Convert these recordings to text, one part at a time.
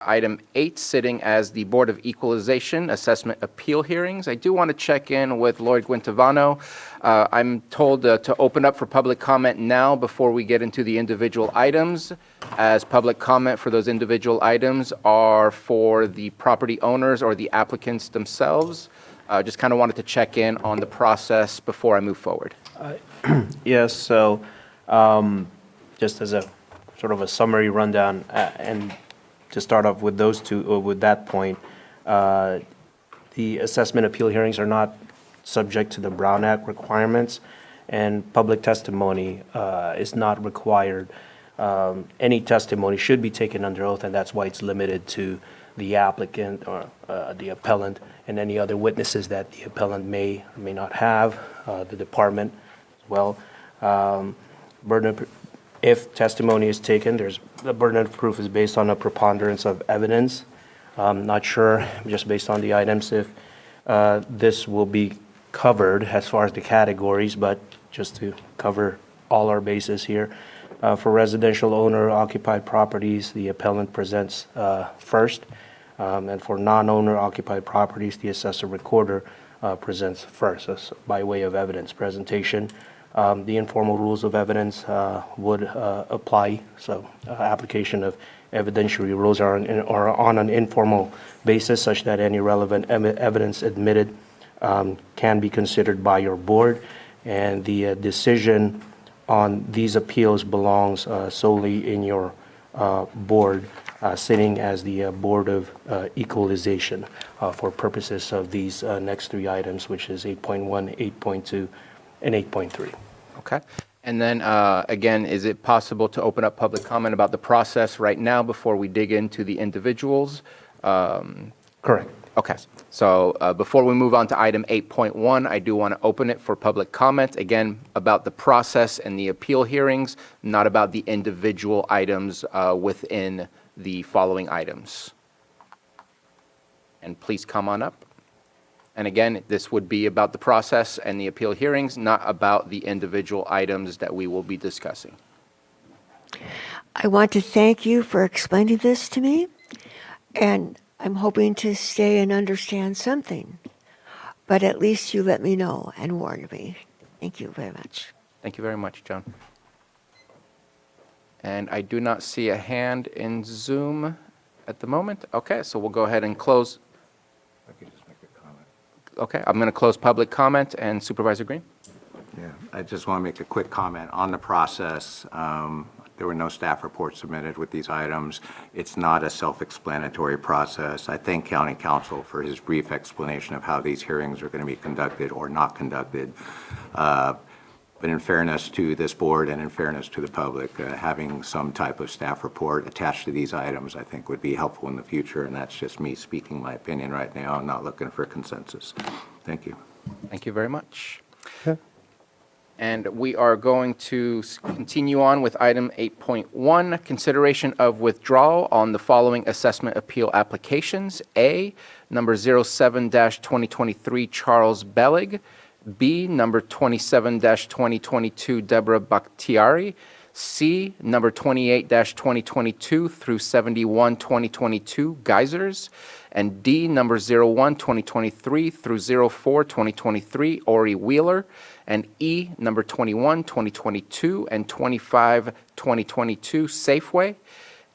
Item 8, sitting as the Board of Equalization Assessment Appeal Hearings. I do want to check in with Lloyd Guintavano. I'm told to open up for public comment now before we get into the individual items, as public comment for those individual items are for the property owners or the applicants themselves. Just kind of wanted to check in on the process before I move forward. Yes, so just as a sort of a summary rundown, and to start off with those two, or with that point, the assessment appeal hearings are not subject to the Brown Act requirements, and public testimony is not required. Any testimony should be taken under oath, and that's why it's limited to the applicant or the appellant and any other witnesses that the appellant may or may not have, the department as well. If testimony is taken, the burden of proof is based on a preponderance of evidence. I'm not sure, just based on the items, if this will be covered as far as the categories, but just to cover all our bases here. For residential owner occupied properties, the appellant presents first, and for non-owner occupied properties, the assessor recorder presents first, as by way of evidence presentation. The informal rules of evidence would apply, so application of evidentiary rules are on an informal basis, such that any relevant evidence admitted can be considered by your board, and the decision on these appeals belongs solely in your board, sitting as the Board of Equalization for purposes of these next three items, which is 8.1, 8.2, and 8.3. Okay. And then, again, is it possible to open up public comment about the process right now before we dig into the individuals? Correct. Okay. So before we move on to item 8.1, I do want to open it for public comment, again, about the process and the appeal hearings, not about the individual items within the following items. And please come on up. And again, this would be about the process and the appeal hearings, not about the individual items that we will be discussing. I want to thank you for explaining this to me, and I'm hoping to stay and understand something. But at least you let me know and warned me. Thank you very much. Thank you very much, John. And I do not see a hand in Zoom at the moment. Okay, so we'll go ahead and close. Okay, I'm going to close public comment, and Supervisor Green? Yeah, I just want to make a quick comment on the process. There were no staff reports submitted with these items. It's not a self-explanatory process. I thank County Counsel for his brief explanation of how these hearings are going to be conducted or not conducted. But in fairness to this board and in fairness to the public, having some type of staff report attached to these items, I think, would be helpful in the future. And that's just me speaking my opinion right now. I'm not looking for consensus. Thank you. Thank you very much. Okay. And we are going to continue on with item 8.1, consideration of withdrawal on the following assessment appeal applications. A, number 07-2023 Charles Bellig. B, number 27-2022 Deborah Bakhtiari. C, number 28-2022 through 71-2022 Geysers. And D, number 01-2023 through 04-2023 Ori Wheeler. And E, number 21-2022 and 25-2022 Safeway.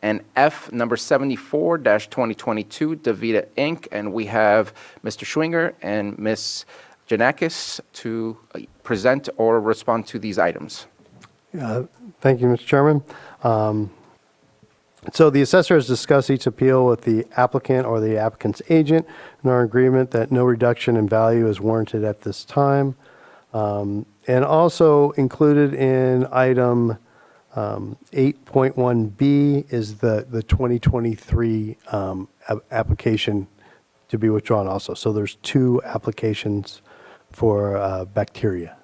And F, number 74-2022 Davita Inc. And we have Mr. Schwinger and Ms. Janakis to present or respond to these items. Thank you, Mr. Chairman. So the assessor has discussed each appeal with the applicant or the applicant's agent and are in agreement that no reduction in value is warranted at this time. And also included in item 8.1B is the 2023 application to be withdrawn also. So there's two applications for bacteria.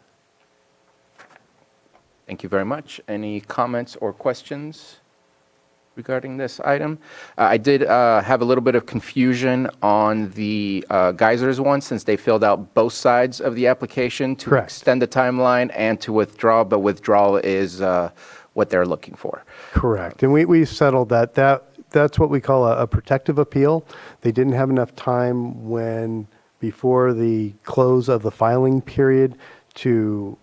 Thank you very much. Any comments or questions regarding this item? I did have a little bit of confusion on the Geysers one, since they filled out both sides of the application to Correct. extend the timeline and to withdraw, but withdrawal is what they're looking for. Correct. And we settled that. That's what we call a protective appeal. They didn't have enough time before the close of the filing period to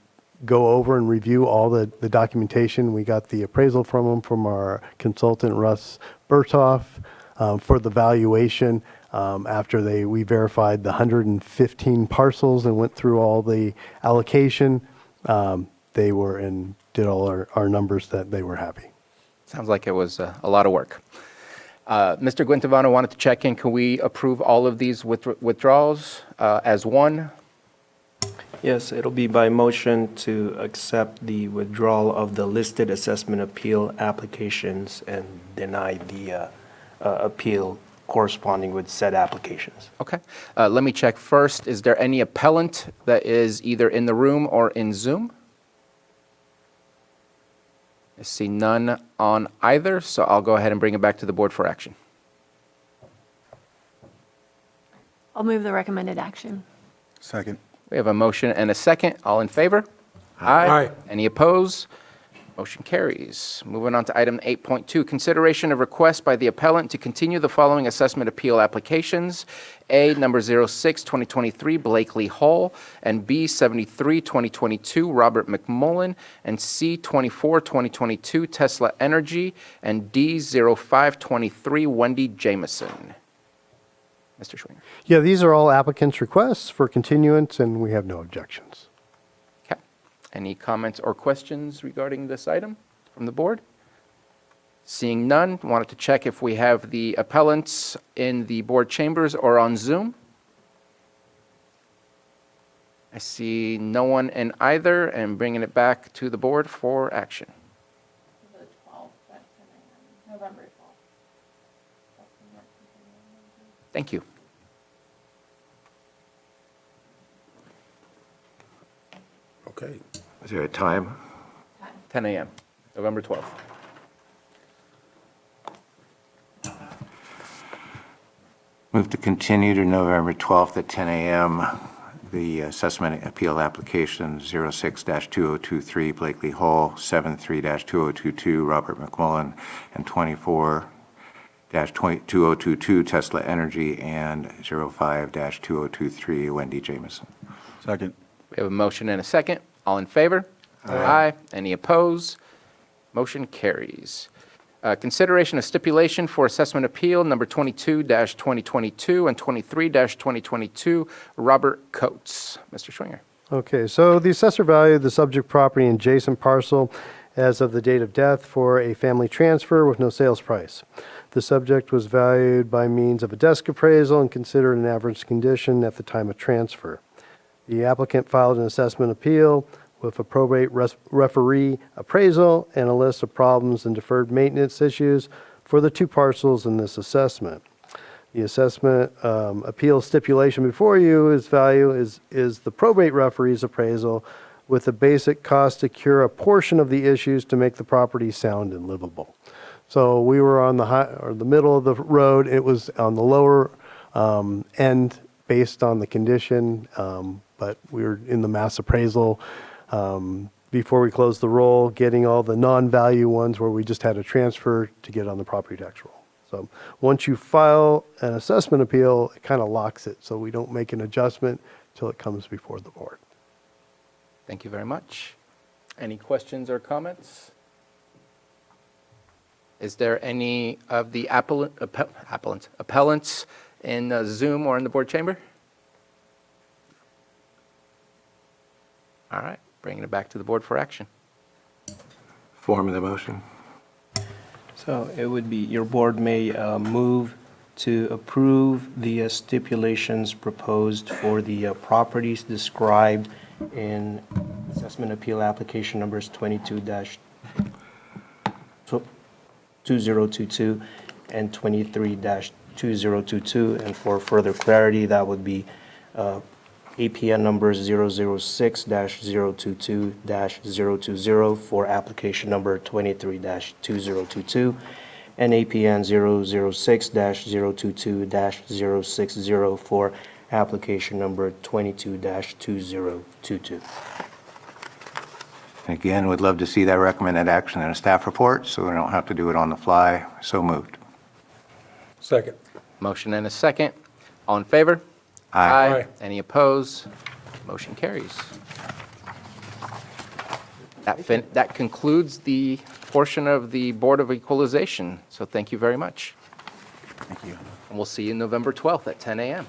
go over and review all the documentation. We got the appraisal from them, from our consultant, Russ Berthoff, for the valuation. After we verified the 115 parcels and went through all the allocation, they were and did all our numbers that they were happy. Sounds like it was a lot of work. Mr. Guintavano wanted to check in. Can we approve all of these withdrawals as one? Yes, it'll be by motion to accept the withdrawal of the listed assessment appeal applications and deny the appeal corresponding with said applications. Okay. Let me check first. Is there any appellant that is either in the room or in Zoom? I see none on either, so I'll go ahead and bring it back to the board for action. I'll move the recommended action. Second. We have a motion and a second. All in favor? Aye. Any opposed? Motion carries. Moving on to item 8.2, consideration of request by the appellant to continue the following assessment appeal applications: A, number 06, 2023, Blakely Hall, and B, 73, 2022, Robert McMullen, and C, 24, 2022, Tesla Energy, and D, 05, 23, Wendy Jameson. Mr. Schwinger. Yeah, these are all applicants' requests for continuance, and we have no objections. Okay. Any comments or questions regarding this item from the board? Seeing none, wanted to check if we have the appellants in the board chambers or on Zoom. I see no one in either, and bringing it back to the board for action. The 12th, November 12th. Thank you. Okay. Is there a time? 10 a.m., November 12th. Move to continue to November 12th at 10 a.m. The assessment appeal application 06-2023 Blakely Hall, 73-2022 Robert McMullen, and 24-2022 Tesla Energy, and 05-2023 Wendy Jameson. Second. We have a motion and a second. All in favor? Aye. Any opposed? Motion carries. Consideration of stipulation for assessment appeal number 22-2022 and 23-2022, Robert Coates. Mr. Schwinger. Okay, so the assessor valued the subject property and adjacent parcel as of the date of death for a family transfer with no sales price. The subject was valued by means of a desk appraisal and considered an average condition at the time of transfer. The applicant filed an assessment appeal with a probate referee appraisal and a list of problems and deferred maintenance issues for the two parcels in this assessment. The assessment appeal stipulation before you is the probate referee's appraisal with the basic cost to cure a portion of the issues to make the property sound and livable. So we were on the middle of the road. It was on the lower end based on the condition, but we were in the mass appraisal before we closed the roll, getting all the non-value ones where we just had a transfer to get on the property tax roll. So once you file an assessment appeal, it kind of locks it, so we don't make an adjustment till it comes before the board. Thank you very much. Any questions or comments? Is there any of the appellants in Zoom or in the board chamber? All right, bringing it back to the board for action. Form of the motion. So it would be, your board may move to approve the stipulations proposed for the properties described in assessment appeal application numbers 22-2022 and 23-2022. And for further clarity, that would be APN numbers 006-022-020 for application number 23-2022, and APN 006-022-060 for application number 22-2022. Again, would love to see that recommended action in a staff report, so we don't have to do it on the fly. So moved. Second. Motion and a second. All in favor? Aye. Any opposed? Motion carries. That concludes the portion of the Board of Equalization, so thank you very much. Thank you. And we'll see you November 12th at 10 a.m.